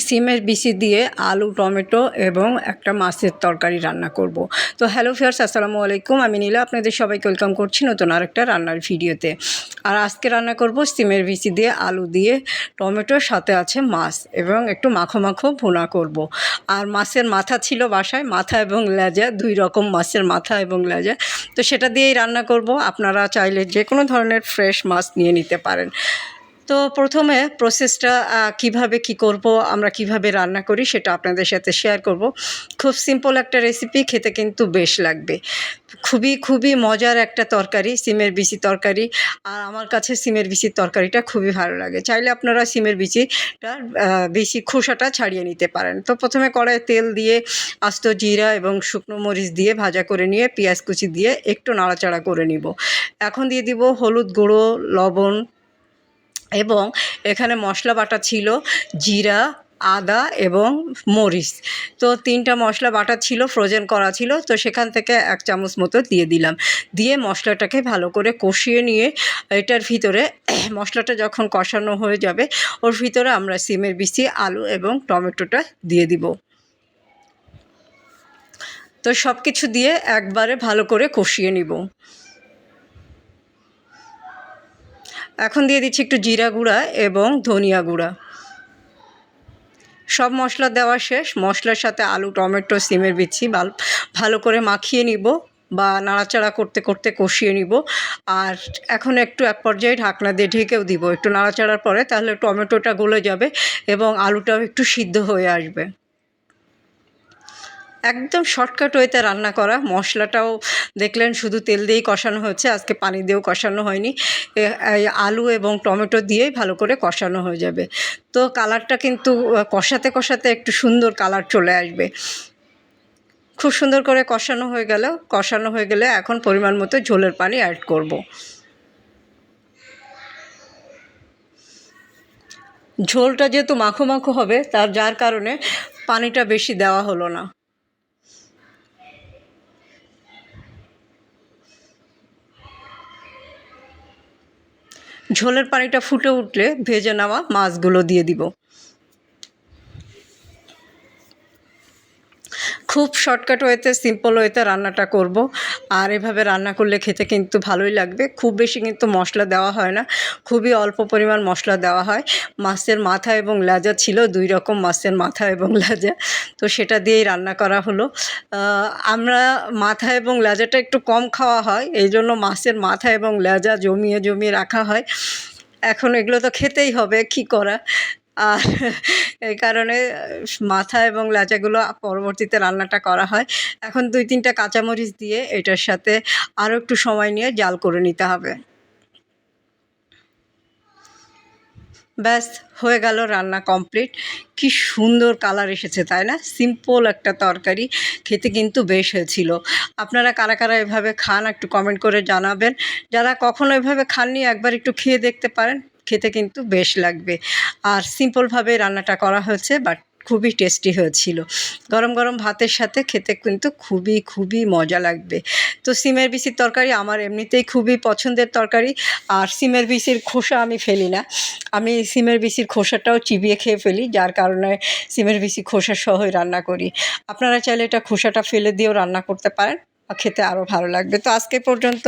সিমের বিচি দিয়ে আলু, টমেটো এবং একটা মাছের তরকারি রান্না করব। তো হ্যালো ভিউয়ার্স, আসসালামু আলাইকুম। আমি নীলা আপনাদের সবাইকে ওয়েলকাম করছি নতুন আরেকটা রান্নার ভিডিওতে। আর আজকে রান্না করব সিমের বিচি দিয়ে আলু দিয়ে টমেটোর সাথে আছে মাছ এবং একটু মাখো মাখো ভুনা করব। আর মাছের মাথা ছিল বাসায়, মাথা এবং লেজা, দুই রকম মাছের মাথা এবং লেজা, তো সেটা দিয়েই রান্না করব। আপনারা চাইলে যে কোনো ধরনের ফ্রেশ মাছ নিয়ে নিতে পারেন। তো প্রথমে প্রসেসটা কিভাবে কি করব, আমরা কিভাবে রান্না করি সেটা আপনাদের সাথে শেয়ার করব। খুব সিম্পল একটা রেসিপি, খেতে কিন্তু বেশ লাগবে। খুবই মজার একটা তরকারি, সিমের বিচি তরকারি। আর আমার কাছে সিমের বিচির তরকারিটা খুবই ভালো লাগে। চাইলে আপনারা সিমের বিচিটা বিচি খোসাটা ছাড়িয়ে নিতে পারেন। তো প্রথমে কড়াইয়ে তেল দিয়ে আস্ত জিরা এবং শুকনো মরিচ দিয়ে ভাজা করে নিয়ে পেঁয়াজ কুচি দিয়ে একটু নাড়াচাড়া করে নিব। এখন দিয়ে দিব হলুদ গুঁড়ো, লবণ এবং এখানে মশলা বাটা ছিল জিরা, আদা এবং মরিচ। তো 3টা মশলা বাটা ছিল, ফ্রোজেন করা ছিল, তো সেখান থেকে 1 চামচ মতো দিয়ে দিলাম। দিয়ে মশলাটাকে ভালো করে কষিয়ে নিয়ে এটার ভিতরে মশলাটা যখন কষানো হয়ে যাবে ওর ভিতরে আমরা সিমের বিচি, আলু এবং টমেটোটা দিয়ে দিব। তো সব কিছু দিয়ে একবারে ভালো করে কষিয়ে নিব। এখন দিয়ে দিচ্ছি একটু জিরা গুঁড়া এবং ধনিয়া গুঁড়া। সব মশলা দেওয়া শেষ। মশলার সাথে আলু, টমেটো, সিমের বিচি ভালো করে মাখিয়ে নিব বা নাড়াচাড়া করতে করতে কষিয়ে নিব। আর এখন একটু এক পর্যায়ে ঢাকনা দিয়ে ঢেকেও দিব একটু নাড়াচাড়ার পরে, তাহলে টমেটোটা গলে যাবে এবং আলুটাও একটু সিদ্ধ হয়ে আসবে। একদম শর্টকাট ওয়েতে রান্না করা। মশলাটাও দেখলেন শুধু তেল দিয়েই কষানো হচ্ছে, আজকে পানি দিয়েও কষানো হয়নি। এই আলু এবং টমেটো দিয়েই ভালো করে কষানো হয়ে যাবে। তো কালারটা কিন্তু কষাতে কষাতে একটু সুন্দর কালার চলে আসবে। খুব সুন্দর করে কষানো হয়ে গেলে এখন পরিমাণ মতো ঝোলের পানি অ্যাড করব। ঝোলটা যেহেতু মাখো মাখো হবে যার কারণে পানিটা বেশি দেওয়া হলো না। ঝোলের পানিটা ফুটে উঠলে ভেজে নেওয়া মাছগুলো দিয়ে দিব। খুব শর্টকাট ওয়েতে, সিম্পল ওয়েতে রান্নাটা করব। আর এভাবে রান্না করলে খেতে কিন্তু ভালোই লাগবে। খুব বেশি কিন্তু মশলা দেওয়া হয় না, খুবই অল্প পরিমাণ মশলা দেওয়া হয়। মাছের মাথা এবং লেজা ছিল, 2 রকম মাছের মাথা এবং লেজা, তো সেটা দিয়েই রান্না করা হলো। আমরা মাথা এবং লেজাটা একটু কম খাওয়া হয়, এই জন্য মাছের মাথা এবং লেজা জমিয়ে রাখা হয়। এখন এগুলো তো খেতেই হবে, কি করা। আর এই কারণে মাথা এবং লেজাগুলো পরবর্তীতে রান্নাটা করা হয়। এখন 2-3টা কাঁচামরিচ দিয়ে এটার সাথে আরও একটু সময় নিয়ে জাল করে নিতে হবে। ব্যাস, হয়ে গেল, রান্না কমপ্লিট। কি সুন্দর কালার এসেছে, তাই না? সিম্পল একটা তরকারি, খেতে কিন্তু বেশ হয়েছিল। আপনারা কারা কারা এভাবে খান একটু কমেন্ট করে জানাবেন। যারা কখনো এভাবে খাননি একবার একটু খেয়ে দেখতে পারেন, খেতে কিন্তু বেশ লাগবে। আর সিম্পলভাবে রান্নাটা করা হয়েছে, বাট খুবই টেস্টি হয়েছিল। গরম গরম ভাতের সাথে খেতে কিন্তু খুবই মজা লাগবে। তো সিমের বিচির তরকারি আমার এমনিতেই খুবই পছন্দের তরকারি। আর সিমের বিচির খোসা আমি ফেলি না, আমি সিমের বিচির খোসাটাও চিবিয়ে খেয়ে ফেলি, যার কারণে সিমের বিচি খোসা সহই রান্না করি। আপনারা চাইলে এটা খোসাটা ফেলে দিয়েও রান্না করতে পারেন, খেতে আরও ভালো লাগবে। তো আজকে পর্যন্ত।